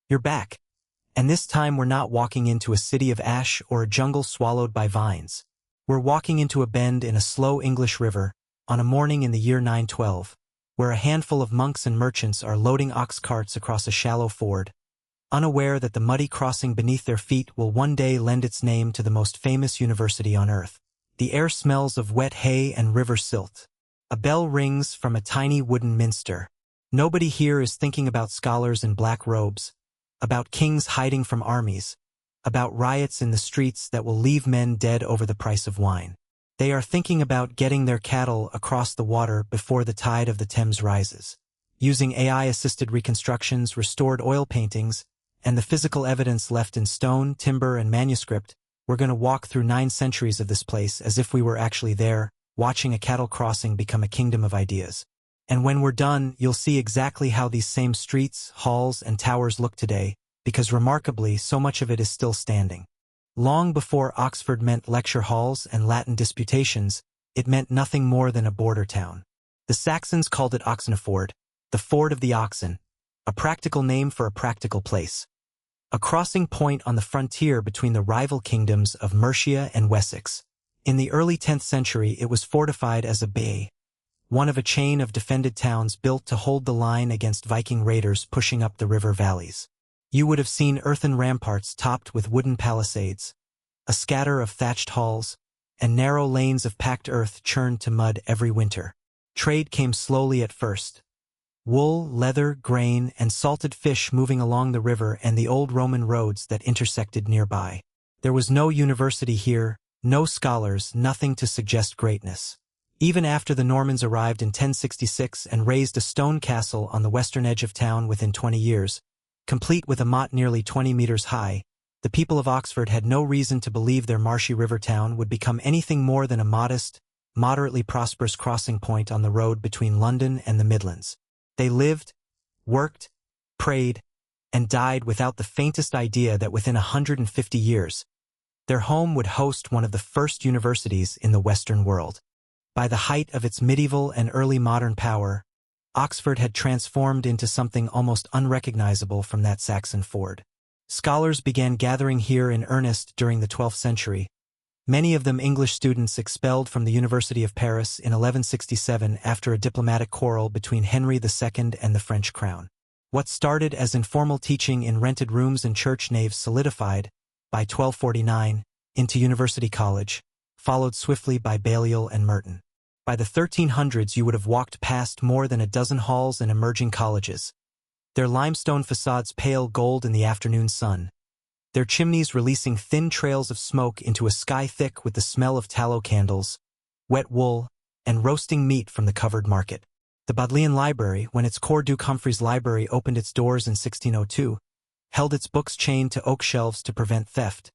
You're back. And this time we're not walking into a city of ash or a jungle swallowed by vines. We're walking into a bend in a slow English river on a morning in the year 912, where a handful of monks and merchants are loading ox carts across a shallow ford, unaware that the muddy crossing beneath their feet will one day lend its name to the most famous university on earth. The air smells of wet hay and river silt. A bell rings from a tiny wooden minster. Nobody here is thinking about scholars in black robes, about kings hiding from armies, about riots in the streets that will leave men dead over the price of wine. They are thinking about getting their cattle across the water before the tide of the Thames rises. Using AI-assisted reconstructions, restored oil paintings, and the physical evidence left in stone, timber, and manuscript, we're going to walk through 9 centuries of this place as if we were actually there, watching a cattle crossing become a kingdom of ideas. And when we're done, you'll see exactly how these same streets, halls, and towers look today, because remarkably, so much of it is still standing. Long before Oxford meant lecture halls and Latin disputations, it meant nothing more than a border town. The Saxons called it Oxenford, the ford of the oxen, a practical name for a practical place. A crossing point on the frontier between the rival kingdoms of Mercia and Wessex. In the early 10th century, it was fortified as a bay, one of a chain of defended towns built to hold the line against Viking raiders pushing up the river valleys. You would have seen earthen ramparts topped with wooden palisades, a scatter of thatched halls, and narrow lanes of packed earth churned to mud every winter. Trade came slowly at first. Wool, leather, grain, and salted fish moving along the river and the old Roman roads that intersected nearby. There was no university here, no scholars, nothing to suggest greatness. Even after the Normans arrived in 1066 and raised a stone castle on the western edge of town within 20 years, complete with a motte nearly 20 meters high, the people of Oxford had no reason to believe their marshy river town would become anything more than a modest, moderately prosperous crossing point on the road between London and the Midlands. They lived, worked, prayed, and died without the faintest idea that within 150 years, their home would host one of the first universities in the Western world. By the height of its medieval and early modern power, Oxford had transformed into something almost unrecognizable from that Saxon ford. Scholars began gathering here in earnest during the 12th century, many of them English students expelled from the University of Paris in 1167 after a diplomatic quarrel between Henry II and the French crown. What started as informal teaching in rented rooms and church naves solidified, by 1249, into University College, followed swiftly by Balliol and Merton. By the 1300s you would have walked past more than a dozen halls and emerging colleges, their limestone facades pale gold in the afternoon sun, their chimneys releasing thin trails of smoke into a sky thick with the smell of tallow candles, wet wool, and roasting meat from the covered market. The Bodleian Library, when its core Duke Humphrey's library opened its doors in 1602, held its books chained to oak shelves to prevent theft,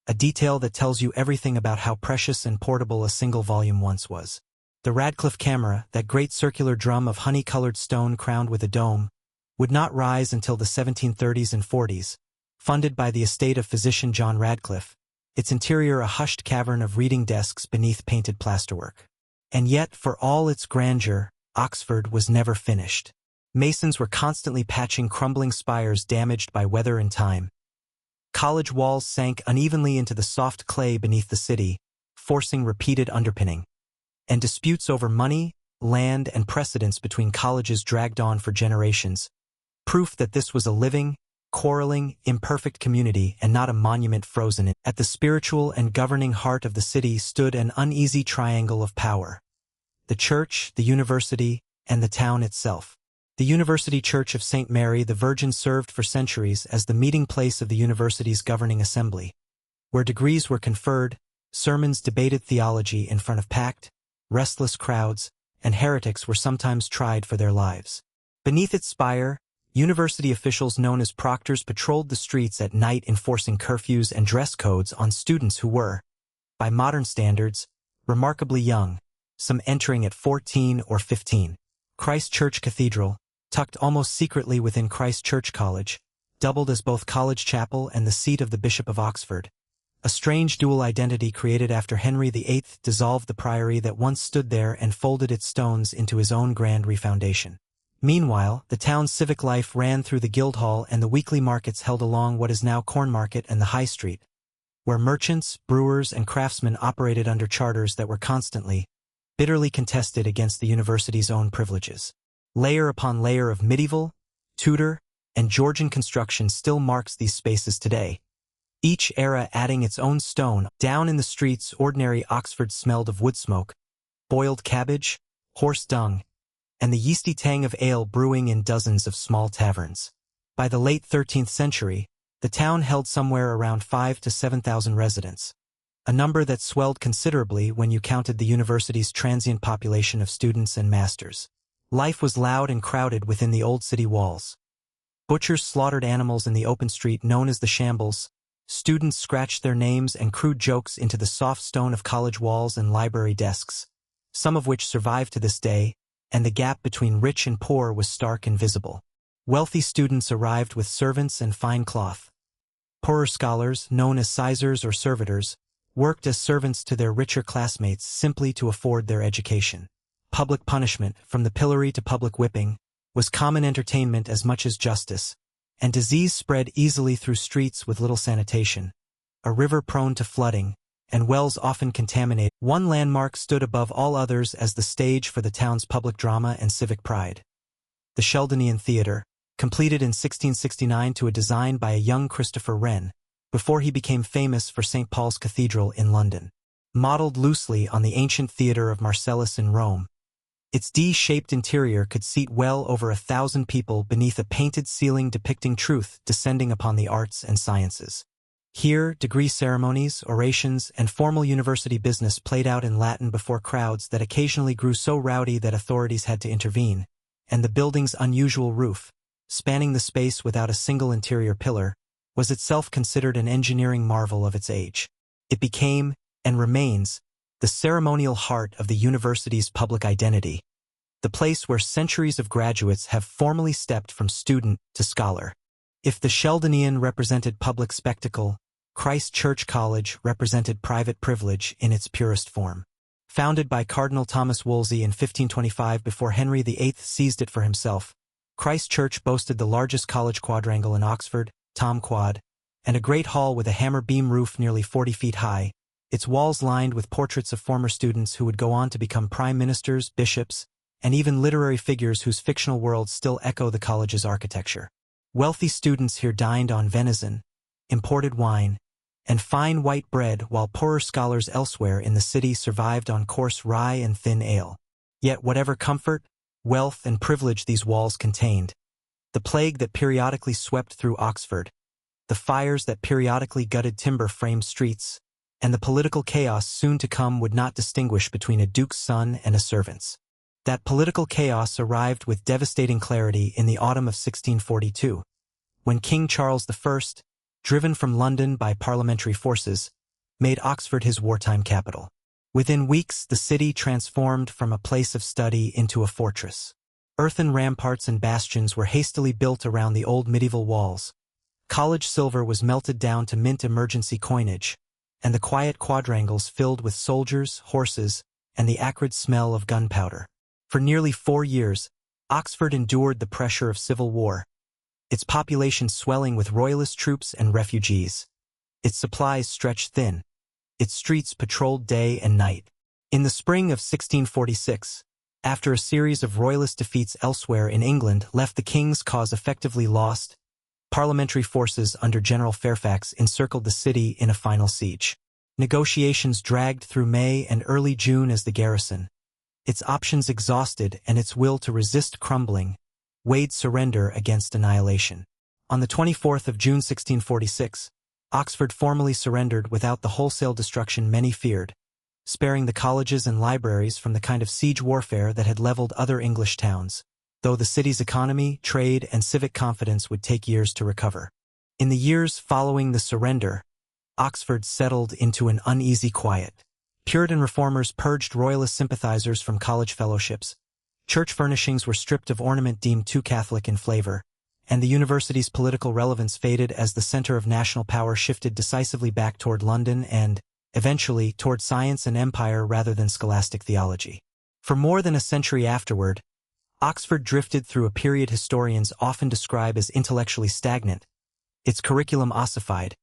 a detail that tells you everything about how precious and portable a single volume once was. The Radcliffe Camera, that great circular drum of honey-colored stone crowned with a dome, would not rise until the 1730s and 40s, funded by the estate of physician John Radcliffe, its interior a hushed cavern of reading desks beneath painted plasterwork. And yet, for all its grandeur, Oxford was never finished. Masons were constantly patching crumbling spires damaged by weather and time. College walls sank unevenly into the soft clay beneath the city, forcing repeated underpinning. And disputes over money, land, and precedence between colleges dragged on for generations, proof that this was a living, quarreling, imperfect community and not a monument frozen in. At the spiritual and governing heart of the city stood an uneasy triangle of power: the church, the university, and the town itself. The University Church of St. Mary the Virgin served for centuries as the meeting place of the university's governing assembly, where degrees were conferred, sermons debated theology in front of packed, restless crowds, and heretics were sometimes tried for their lives. Beneath its spire, university officials known as proctors patrolled the streets at night enforcing curfews and dress codes on students who were, by modern standards, remarkably young, some entering at 14 or 15. Christ Church Cathedral, tucked almost secretly within Christ Church College, doubled as both college chapel and the seat of the Bishop of Oxford, a strange dual identity created after Henry VIII dissolved the priory that once stood there and folded its stones into his own grand refoundation. Meanwhile, the town's civic life ran through the Guildhall and the weekly markets held along what is now Cornmarket and the High Street, where merchants, brewers, and craftsmen operated under charters that were constantly, bitterly contested against the university's own privileges. Layer upon layer of medieval, Tudor, and Georgian construction still marks these spaces today, each era adding its own stone. Down in the streets, ordinary Oxford smelled of wood smoke, boiled cabbage, horse dung, and the yeasty tang of ale brewing in dozens of small taverns. By the late 13th century, the town held somewhere around 5,000 to 7,000 residents, a number that swelled considerably when you counted the university's transient population of students and masters. Life was loud and crowded within the old city walls. Butchers slaughtered animals in the open street known as the shambles. Students scratched their names and crude jokes into the soft stone of college walls and library desks, some of which survive to this day, and the gap between rich and poor was stark and visible. Wealthy students arrived with servants and fine cloth. Poorer scholars, known as sizars or servitors, worked as servants to their richer classmates simply to afford their education. Public punishment, from the pillory to public whipping, was common entertainment as much as justice, and disease spread easily through streets with little sanitation, a river prone to flooding, and wells often contaminated. One landmark stood above all others as the stage for the town's public drama and civic pride. The Sheldonian Theatre, completed in 1669 to a design by a young Christopher Wren, before he became famous for St. Paul's Cathedral in London. Modeled loosely on the ancient theatre of Marcellus in Rome, its D-shaped interior could seat well over 1,000 people beneath a painted ceiling depicting truth descending upon the arts and sciences. Here, degree ceremonies, orations, and formal university business played out in Latin before crowds that occasionally grew so rowdy that authorities had to intervene, and the building's unusual roof, spanning the space without a single interior pillar, was itself considered an engineering marvel of its age. It became, and remains, the ceremonial heart of the university's public identity, the place where centuries of graduates have formally stepped from student to scholar. If the Sheldonian represented public spectacle, Christ Church College represented private privilege in its purest form. Founded by Cardinal Thomas Wolsey in 1525 before Henry VIII seized it for himself, Christ Church boasted the largest college quadrangle in Oxford, Tom Quad, and a great hall with a hammer beam roof nearly 40 feet high, its walls lined with portraits of former students who would go on to become prime ministers, bishops, and even literary figures whose fictional worlds still echo the college's architecture. Wealthy students here dined on venison, imported wine, and fine white bread, while poorer scholars elsewhere in the city survived on coarse rye and thin ale. Yet whatever comfort, wealth, and privilege these walls contained, the plague that periodically swept through Oxford, the fires that periodically gutted timber-framed streets, and the political chaos soon to come would not distinguish between a duke's son and a servant's. That political chaos arrived with devastating clarity in the autumn of 1642, when King Charles I, driven from London by parliamentary forces, made Oxford his wartime capital. Within weeks, the city transformed from a place of study into a fortress. Earthen ramparts and bastions were hastily built around the old medieval walls. College silver was melted down to mint emergency coinage, and the quiet quadrangles filled with soldiers, horses, and the acrid smell of gunpowder. For nearly 4 years, Oxford endured the pressure of civil war, its population swelling with royalist troops and refugees. Its supplies stretched thin, its streets patrolled day and night. In the spring of 1646, after a series of royalist defeats elsewhere in England left the king's cause effectively lost, parliamentary forces under General Fairfax encircled the city in a final siege. Negotiations dragged through May and early June as the garrison, its options exhausted and its will to resist crumbling, weighed surrender against annihilation. On the 24th of June 1646, Oxford formally surrendered without the wholesale destruction many feared, sparing the colleges and libraries from the kind of siege warfare that had leveled other English towns, though the city's economy, trade, and civic confidence would take years to recover. In the years following the surrender, Oxford settled into an uneasy quiet. Puritan reformers purged royalist sympathizers from college fellowships, church furnishings were stripped of ornament deemed too Catholic in flavor, and the university's political relevance faded as the center of national power shifted decisively back toward London and, eventually, toward science and empire rather than scholastic theology. For more than a century afterward, Oxford drifted through a period historians often describe as intellectually stagnant, its curriculum ossified,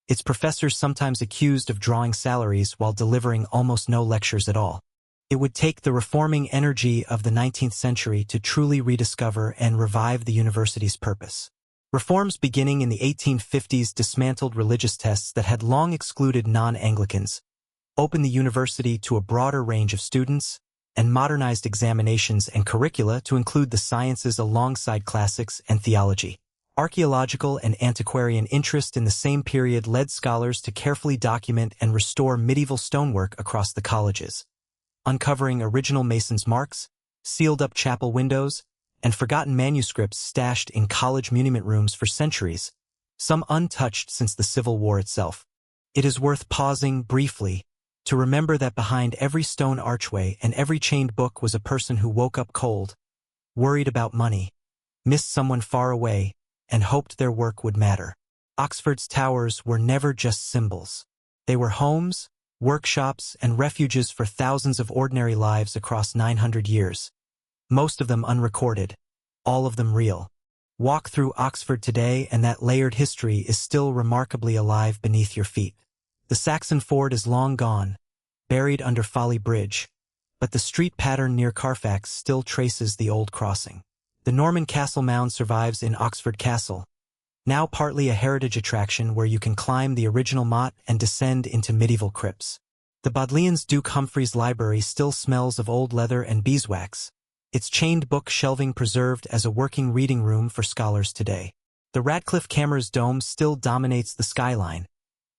its professors sometimes accused of drawing salaries while delivering almost no lectures at all. It would take the reforming energy of the 19th century to truly rediscover and revive the university's purpose. Reforms beginning in the 1850s dismantled religious tests that had long excluded non-Anglicans, opened the university to a broader range of students, and modernized examinations and curricula to include the sciences alongside classics and theology. Archaeological and antiquarian interest in the same period led scholars to carefully document and restore medieval stonework across the colleges, uncovering original masons' marks, sealed-up chapel windows, and forgotten manuscripts stashed in college monument rooms for centuries, some untouched since the Civil War itself. It is worth pausing briefly to remember that behind every stone archway and every chained book was a person who woke up cold, worried about money, missed someone far away, and hoped their work would matter. Oxford's towers were never just symbols. They were homes, workshops, and refuges for thousands of ordinary lives across 900 years. Most of them unrecorded, all of them real. Walk through Oxford today and that layered history is still remarkably alive beneath your feet. The Saxon ford is long gone, buried under Folly Bridge, but the street pattern near Carfax still traces the old crossing. The Norman castle mound survives in Oxford Castle, now partly a heritage attraction where you can climb the original motte and descend into medieval crypts. The Bodleian's Duke Humphrey's library still smells of old leather and beeswax, its chained book shelving preserved as a working reading room for scholars today. The Radcliffe Camera's dome still dominates the skyline,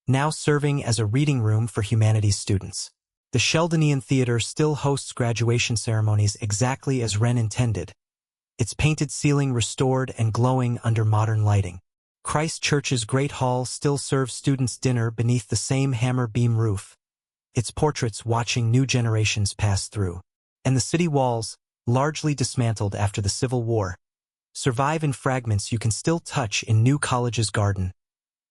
now serving as a reading room for humanities students. The Sheldonian Theatre still hosts graduation ceremonies exactly as Wren intended, its painted ceiling restored and glowing under modern lighting. Christ Church's Great Hall still serves students dinner beneath the same hammer beam roof, its portraits watching new generations pass through. And the city walls, largely dismantled after the Civil War, survive in fragments you can still touch in New College's garden.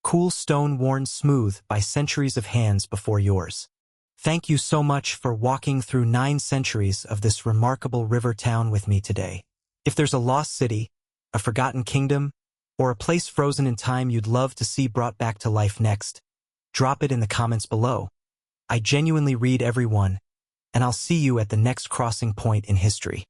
Cool stone worn smooth by centuries of hands before yours. Thank you so much for walking through 9 centuries of this remarkable river town with me today. If there's a lost city, a forgotten kingdom, or a place frozen in time you'd love to see brought back to life next, drop it in the comments below. I genuinely read every one, and I'll see you at the next crossing point in history.